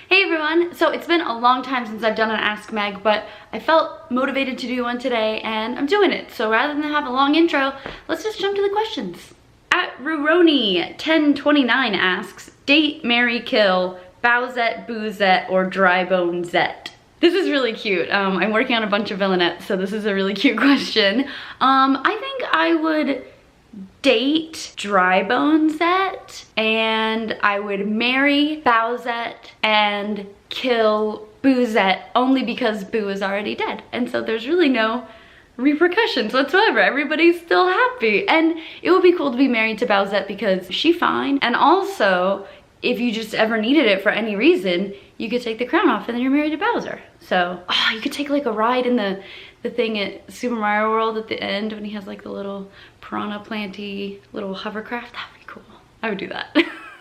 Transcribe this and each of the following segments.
Hey everyone! So it's been a long time since I've done an Ask Meg, but I felt motivated to do one today and I'm doing it. So rather than have a long intro, let's just jump to the questions. At Ruroni1029 asks, date, marry, kill, Bowsette, Boozette, or Drybonezette? This is really cute. I'm working on a bunch of villainettes, so this is a really cute question. I think I would date Drybonezette and I would marry Bowsette and kill Boozette only because Boo is already dead. And so there's really no repercussions whatsoever. Everybody's still happy. And it would be cool to be married to Bowsette because she's fine. And also, if you just ever needed it for any reason, you could take the crown off and then you're married to Bowser. So, you could take like a ride in the thing at Super Mario World at the end when he has like the little piranha planty little hovercraft. That would be cool. I would do that.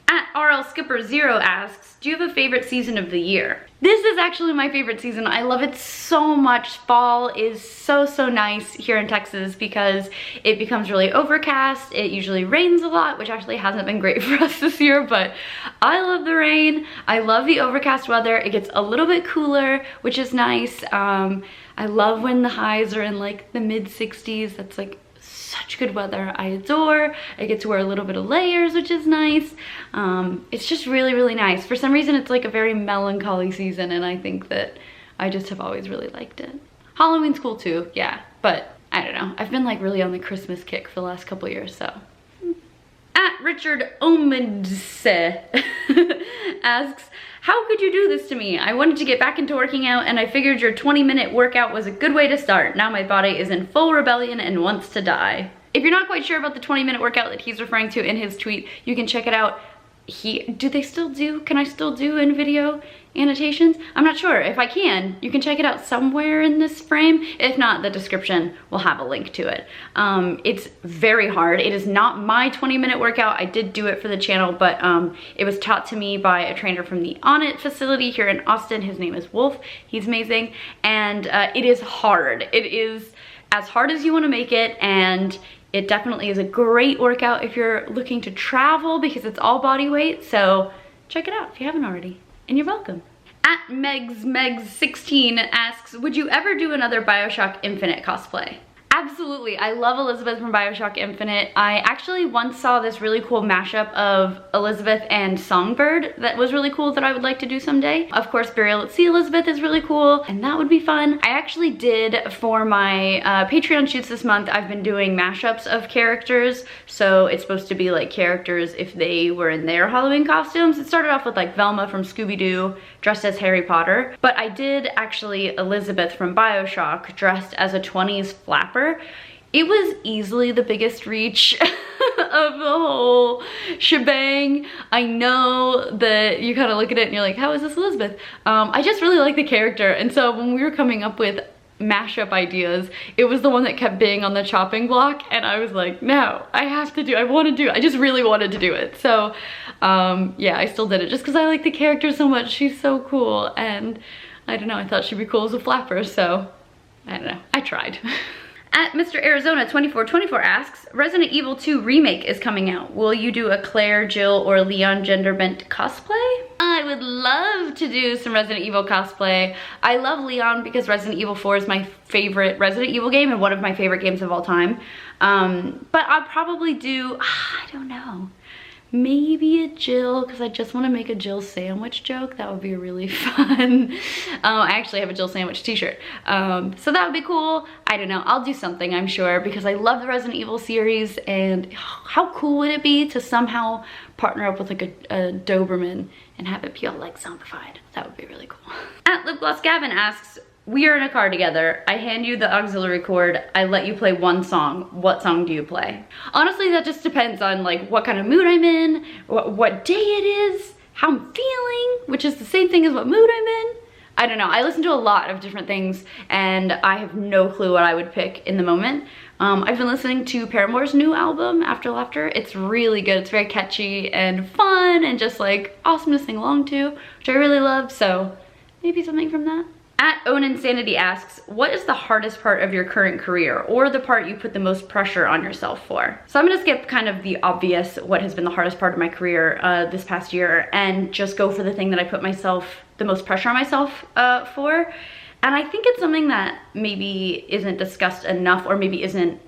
At RL Skipper 0 asks, do you have a favorite season of the year? This is actually my favorite season. I love it so much. Fall is so nice here in Texas because it becomes really overcast. It usually rains a lot, which actually hasn't been great for us this year, but I love the rain. I love the overcast weather. It gets a little bit cooler, which is nice. I love when the highs are in like the mid 60s. That's like such good weather. I adore. I get to wear a little bit of layers, which is nice. It's just really nice. For some reason, it's like a very melancholy season, and I think that I just have always really liked it. Halloween's cool too, yeah, but I don't know. I've been like really on the Christmas kick for the last couple years, so. At Richard Omedse asks, how could you do this to me? I wanted to get back into working out and I figured your 20-minute workout was a good way to start. Now my body is in full rebellion and wants to die. If you're not quite sure about the 20-minute workout that he's referring to in his tweet, you can check it out. Can I still do in video annotations? I'm not sure. If I can, you can check it out somewhere in this frame. If not, the description will have a link to it. It's very hard. It is not my 20-minute workout. I did do it for the channel, but it was taught to me by a trainer from the On It facility here in Austin. His name is Wolf. He's amazing. And it is hard. It is as hard as you want to make it, and it definitely is a great workout if you're looking to travel because it's all body weight. So check it out if you haven't already. And you're welcome. At Megs16 asks, would you ever do another BioShock Infinite cosplay? Absolutely. I love Elizabeth from BioShock Infinite. I actually once saw this really cool mashup of Elizabeth and Songbird that was really cool that I would like to do someday. Of course, Burial at Sea Elizabeth is really cool and that would be fun. I actually did for my Patreon shoots this month, I've been doing mashups of characters. So it's supposed to be like characters if they were in their Halloween costumes. It started off with like Velma from Scooby-Doo dressed as Harry Potter. But I did actually Elizabeth from BioShock dressed as a 20s flapper. It was easily the biggest reach of the whole shebang. I know that you kind of look at it and you're like, how is this Elizabeth? I just really like the character. And so when we were coming up with mashup ideas, it was the one that kept being on the chopping block. And I was like, no, I just really wanted to do it. So yeah, I still did it just because I like the character so much. She's so cool. And I don't know, I thought she'd be cool as a flapper. So I don't know, I tried. At Mr. Arizona 2424 asks, Resident Evil 2 Remake is coming out. Will you do a Claire, Jill, or Leon gender-bent cosplay? I would love to do some Resident Evil cosplay. I love Leon because Resident Evil 4 is my favorite Resident Evil game and one of my favorite games of all time. But I'll probably do, I don't know, maybe a Jill, because I just want to make a Jill sandwich joke. That would be really fun. I actually have a Jill sandwich t-shirt. So that would be cool. I don't know. I'll do something, I'm sure, because I love the Resident Evil series, and how cool would it be to somehow partner up with like a Doberman and have it be all like zombified? That would be really cool. At Lip Gloss Gavin asks, we are in a car together. I hand you the auxiliary cord. I let you play one song. What song do you play? Honestly, that just depends on like what kind of mood I'm in, what day it is, how I'm feeling, which is the same thing as what mood I'm in. I don't know. I listen to a lot of different things and I have no clue what I would pick in the moment. I've been listening to Paramore's new album, After Laughter. It's really good. It's very catchy and fun and just like awesome to sing along to, which I really love. So maybe something from that. At Own Insanity asks, what is the hardest part of your current career, or the part you put the most pressure on yourself for? So I'm gonna skip kind of the obvious, what has been the hardest part of my career this past year, and just go for the thing that I put myself the the most pressure on myself for. And I think it's something that maybe isn't discussed enough, or maybe isn't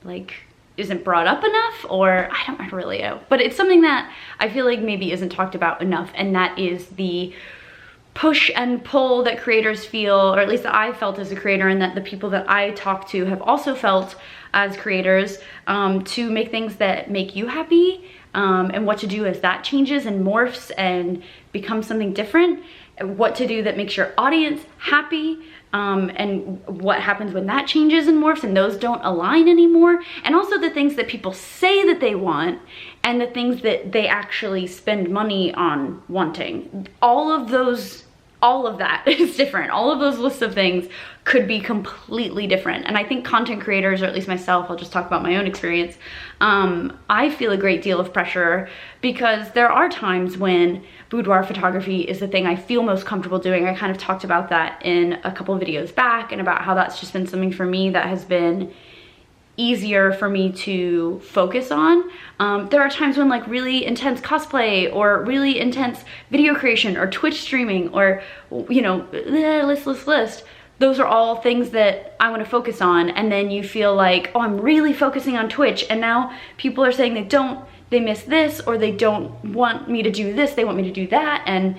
brought up enough, or I don't really know. But it's something that I feel like maybe isn't talked about enough, and that is the push and pull that creators feel, or at least that I felt as a creator, and that the people that I talk to have also felt as creators, to make things that make you happy, and what to do as that changes and morphs and becomes something different, what to do that makes your audience happy, and what happens when that changes and morphs and those don't align anymore, and also the things that people say that they want and the things that they actually spend money on wanting. All of that is different. All of those lists of things could be completely different. And I think content creators, or at least myself, I'll just talk about my own experience, I feel a great deal of pressure, because there are times when boudoir photography is the thing I feel most comfortable doing. I kind of talked about that in a couple of videos back, and about how that's just been something for me that has been easier for me to focus on. There are times when like really intense cosplay, or really intense video creation, or Twitch streaming, or, you know, list. Those are all things that I want to focus on, and then you feel like, oh, I'm really focusing on Twitch, and now people are saying they miss this, or they don't want me to do this, they want me to do that, and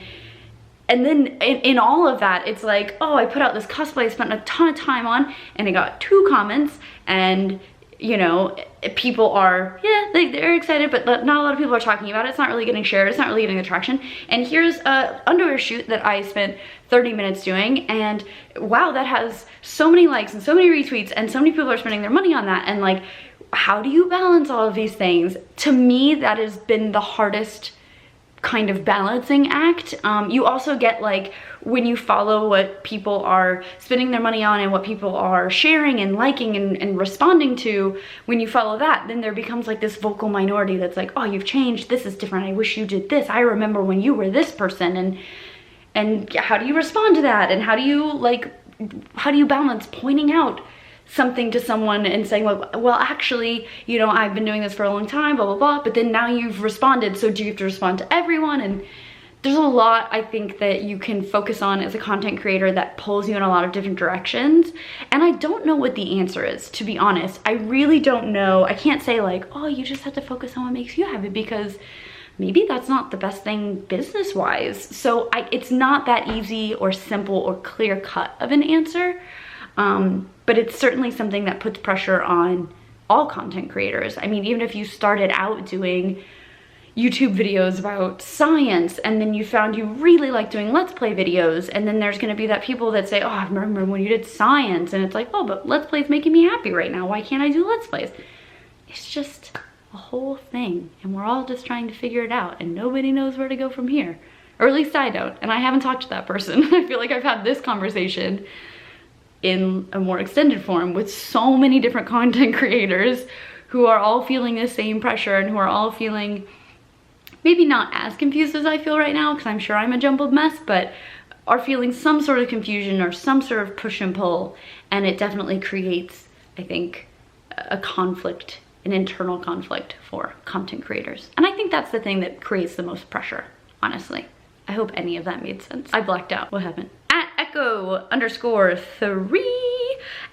then in all of that, it's like, oh, I put out this cosplay I spent a ton of time on, and I got 2 comments, and, you know, people are, yeah, they're excited, but not a lot of people are talking about it. It's not really getting shared. It's not really getting the traction. And here's a underwear shoot that I spent 30 minutes doing, and wow, that has so many likes and so many retweets, and so many people are spending their money on that. And like, how do you balance all of these things? To me, that has been the hardest kind of balancing act. You also get, like, when you follow what people are spending their money on and what people are sharing and liking and responding to, when you follow that, then there becomes like this vocal minority that's like, oh, you've changed, this is different, I wish you did this, I remember when you were this person. And how do you respond to that? And how do you balance pointing out something to someone and saying, well, actually, you know, I've been doing this for a long time, blah, blah, blah, but then now you've responded, so do you have to respond to everyone? And there's a lot, I think, that you can focus on as a content creator that pulls you in a lot of different directions. And I don't know what the answer is, to be honest. I really don't know. I can't say like, oh, you just have to focus on what makes you happy, because maybe that's not the best thing business-wise. So it's not that easy or simple or clear-cut of an answer. But it's certainly something that puts pressure on all content creators. I mean, even if you started out doing YouTube videos about science, and then you found you really like doing Let's Play videos, and then there's gonna be that people that say, oh, I remember when you did science, and it's like, oh, but Let's Play's making me happy right now. Why can't I do Let's Plays? It's just a whole thing, and we're all just trying to figure it out, and nobody knows where to go from here. Or at least I don't, and I haven't talked to that person. I feel like I've had this conversation in a more extended form with so many different content creators who are all feeling the same pressure, and who are all feeling maybe not as confused as I feel right now, because I'm sure I'm a jumbled mess, but are feeling some sort of confusion or some sort of push and pull. And it definitely creates, I think, a conflict, an internal conflict for content creators. And I think that's the thing that creates the most pressure, honestly. I hope any of that made sense. I blacked out. What happened? At Echo_3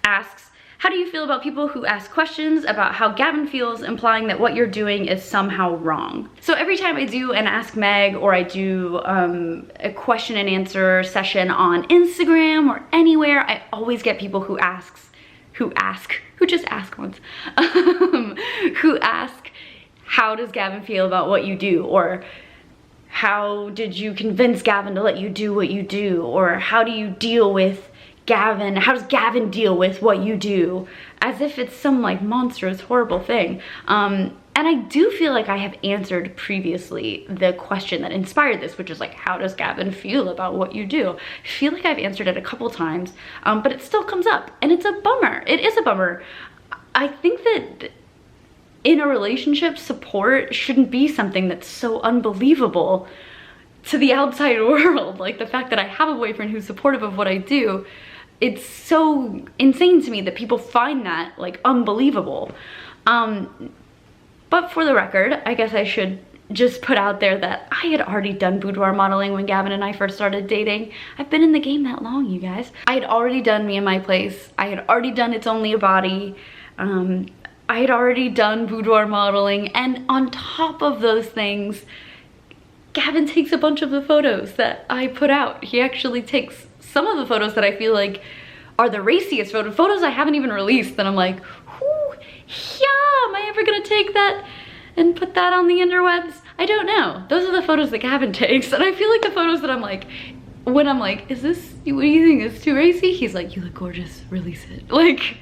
asks, how do you feel about people who ask questions about how Gavin feels, implying that what you're doing is somehow wrong? So every time I do an Ask Meg, or I do a question and answer session on Instagram or anywhere, I always get people who just ask once, who ask, how does Gavin feel about what you do? Or how did you convince Gavin to let you do what you do? Or how do you deal with Gavin? How does Gavin deal with what you do? As if it's some like monstrous, horrible thing. And I do feel like I have answered previously the question that inspired this, which is like, how does Gavin feel about what you do? I feel like I've answered it a couple times, but it still comes up, and it's a bummer. It is a bummer. I think that in a relationship, support shouldn't be something that's so unbelievable to the outside world. Like the fact that I have a boyfriend who's supportive of what I do, it's so insane to me that people find that like unbelievable. But for the record, I guess I should just put out there that I had already done boudoir modeling when Gavin and I first started dating. I've been in the game that long, you guys. I had already done Me and My Place. I had already done It's Only a Body. I had already done boudoir modeling, and on top of those things, Gavin takes a bunch of the photos that I put out. He actually takes some of the photos that I feel like are the raciest photos I haven't even released, that I'm like, whoo, yeah, am I ever gonna take that and put that on the interwebs? I don't know. Those are the photos that Gavin takes, and I feel like the photos that I'm like, when I'm like, is this, what do you think, is too racy? He's like, you look gorgeous, release it. Like,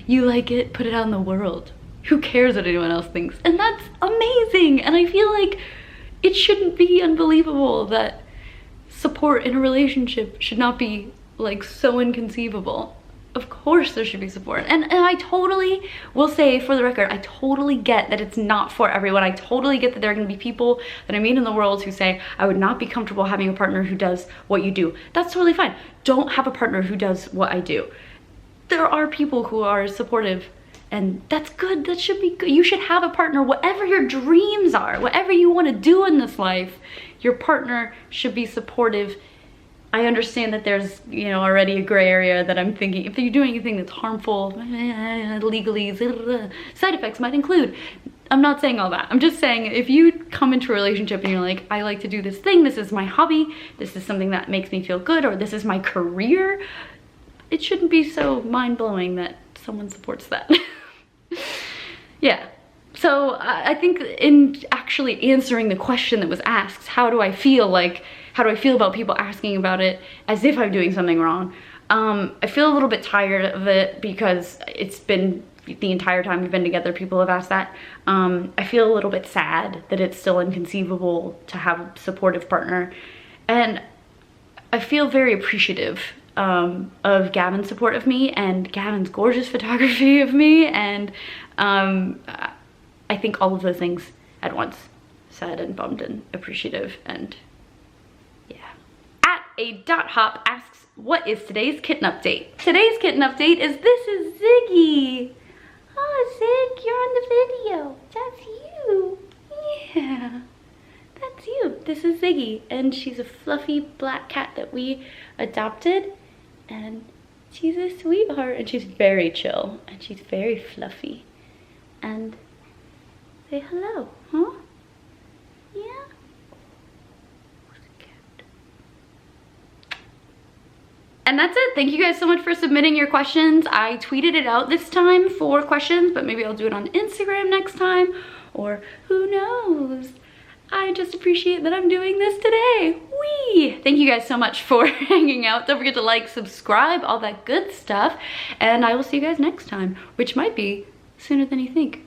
you like it, put it out in the world. Who cares what anyone else thinks? And that's amazing, and I feel like it shouldn't be unbelievable that support in a relationship should not be like so inconceivable. Of course there should be support. And I totally will say, for the record, I totally get that it's not for everyone. I totally get that there are gonna be people that I meet in the world who say, I would not be comfortable having a partner who does what you do. That's totally fine. Don't have a partner who does what I do. There are people who are supportive, and that's good. That should be good. You should have a partner, whatever your dreams are, whatever you want to do in this life, your partner should be supportive. I understand that there's, you know, already a gray area that I'm thinking, if you're doing anything that's harmful, legally, side effects might include. I'm not saying all that. I'm just saying, if you come into a relationship and you're like, I like to do this thing, this is my hobby, this is something that makes me feel good, or this is my career, it shouldn't be so mind-blowing that someone supports that. Yeah. So I think in actually answering the question that was asked, how do I feel about people asking about it as if I'm doing something wrong? I feel a little bit tired of it because it's been the entire time we've been together, people have asked that. I feel a little bit sad that it's still inconceivable to have a supportive partner. And I feel very appreciative of Gavin's support of me and Gavin's gorgeous photography of me, and I think all of those things at once. Sad and bummed and appreciative, and yeah. At a .hop asks, what is today's kitten update? Today's kitten update is, this is Ziggy. Oh, Zig, you're on the video. That's you. Yeah, that's you. This is Ziggy, and she's a fluffy black cat that we adopted, and she's a sweetheart, and she's very chill, and she's very fluffy. And say hello, huh? Yeah? And that's it. Thank you guys so much for submitting your questions. I tweeted it out this time for questions, but maybe I'll do it on Instagram next time, or who knows? I just appreciate that I'm doing this today. Whee! Thank you guys so much for hanging out. Don't forget to like, subscribe, all that good stuff. And I will see you guys next time, which might be sooner than you think.